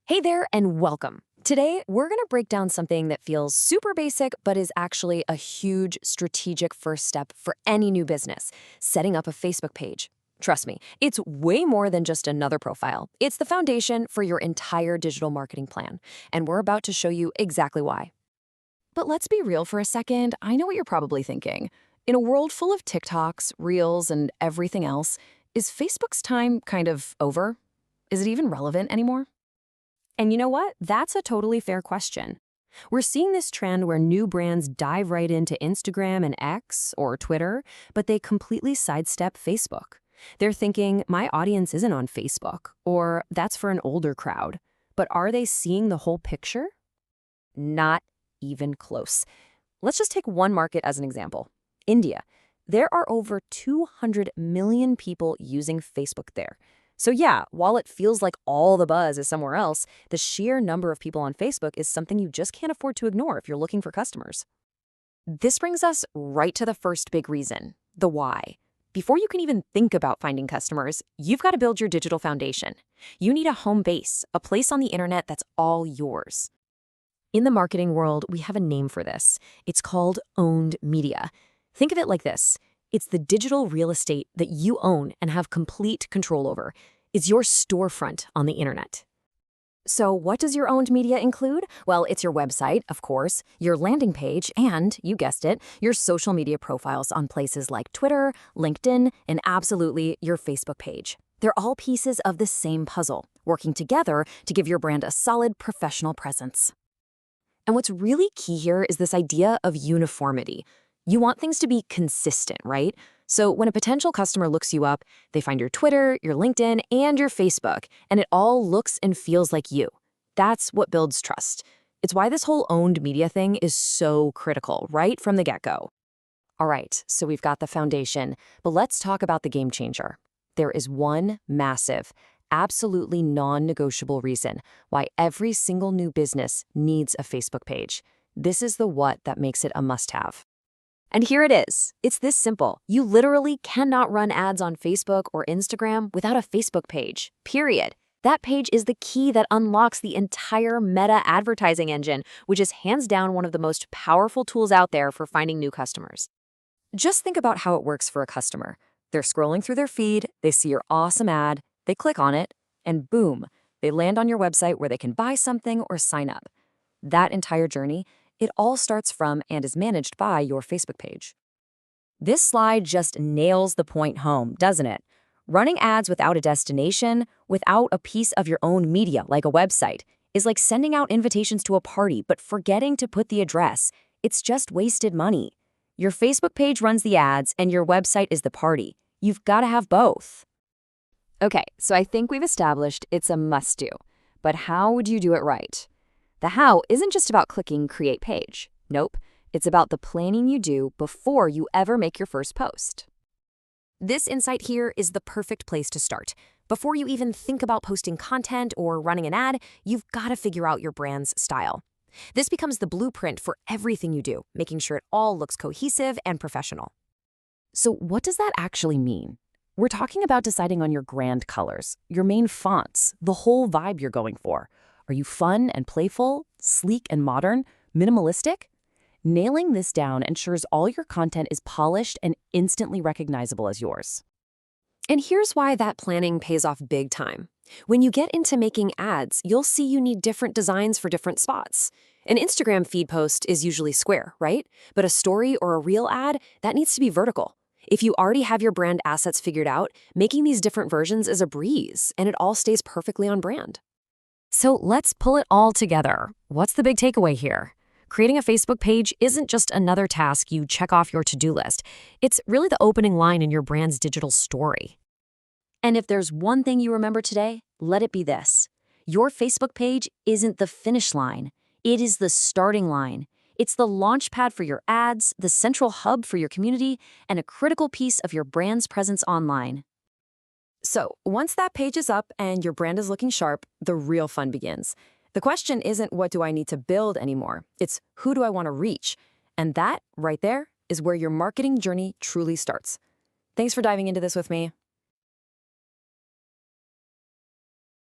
Hey there and welcome. Today, we're going to break down something that feels super basic but is actually a huge strategic first step for any new business, setting up a Facebook page. Trust me, it's way more than just another profile. It's the foundation for your entire digital marketing plan, and we're about to show you exactly why. But let's be real for a second. I know what you're probably thinking. In a world full of TikToks, Reels, and everything else, is Facebook's time kind of over? Is it even relevant anymore? And you know what? That's a totally fair question. We're seeing this trend where new brands dive right into Instagram and X or Twitter, but they completely sidestep Facebook. They're thinking, my audience isn't on Facebook, or that's for an older crowd. But are they seeing the whole picture? Not even close. Let's just take one market as an example. India. There are over 200 million people using Facebook there. So yeah, while it feels like all the buzz is somewhere else, the sheer number of people on Facebook is something you just can't afford to ignore if you're looking for customers. This brings us right to the first big reason, the why. Before you can even think about finding customers, you've got to build your digital foundation. You need a home base, a place on the internet that's all yours. In the marketing world, we have a name for this. It's called owned media. Think of it like this. It's the digital real estate that you own and have complete control over. It's your storefront on the internet. So what does your owned media include? Well, it's your website, of course, your landing page, and, you guessed it, your social media profiles on places like Twitter, LinkedIn, and absolutely your Facebook page. They're all pieces of the same puzzle, working together to give your brand a solid professional presence. And what's really key here is this idea of uniformity. You want things to be consistent, right? So when a potential customer looks you up, they find your Twitter, your LinkedIn, and your Facebook, and it all looks and feels like you. That's what builds trust. It's why this whole owned media thing is so critical, right from the get-go. All right, so we've got the foundation, but let's talk about the game changer. There is one massive, absolutely non-negotiable reason why every single new business needs a Facebook page. This is the what that makes it a must-have. And here it is. It's this simple. You literally cannot run ads on Facebook or Instagram without a Facebook page, period. That page is the key that unlocks the entire Meta advertising engine, which is hands down one of the most powerful tools out there for finding new customers. Just think about how it works for a customer. They're scrolling through their feed, they see your awesome ad, they click on it, and boom, they land on your website where they can buy something or sign up. That entire journey, it all starts from and is managed by your Facebook page. This slide just nails the point home, doesn't it? Running ads without a destination, without a piece of your own media like a website, is like sending out invitations to a party but forgetting to put the address. It's just wasted money. Your Facebook page runs the ads and your website is the party. You've got to have both. Okay, so I think we've established it's a must-do. But how would you do it right? The how isn't just about clicking Create Page. Nope, it's about the planning you do before you ever make your first post. This insight here is the perfect place to start. Before you even think about posting content or running an ad, you've got to figure out your brand's style. This becomes the blueprint for everything you do, making sure it all looks cohesive and professional. So what does that actually mean? We're talking about deciding on your brand colors, your main fonts, the whole vibe you're going for. Are you fun and playful, sleek and modern, minimalistic? Nailing this down ensures all your content is polished and instantly recognizable as yours. And here's why that planning pays off big time. When you get into making ads, you'll see you need different designs for different spots. An Instagram feed post is usually square, right? But a story or a reel ad, that needs to be vertical. If you already have your brand assets figured out, making these different versions is a breeze, and it all stays perfectly on brand. So let's pull it all together. What's the big takeaway here? Creating a Facebook page isn't just another task you check off your to-do list. It's really the opening line in your brand's digital story. And if there's one thing you remember today, let it be this. Your Facebook page isn't the finish line. It is the starting line. It's the launch pad for your ads, the central hub for your community, and a critical piece of your brand's presence online. So once that page is up and your brand is looking sharp, the real fun begins. The question isn't what do I need to build anymore? It's who do I want to reach? And that, right there, is where your marketing journey truly starts. Thanks for diving into this with me.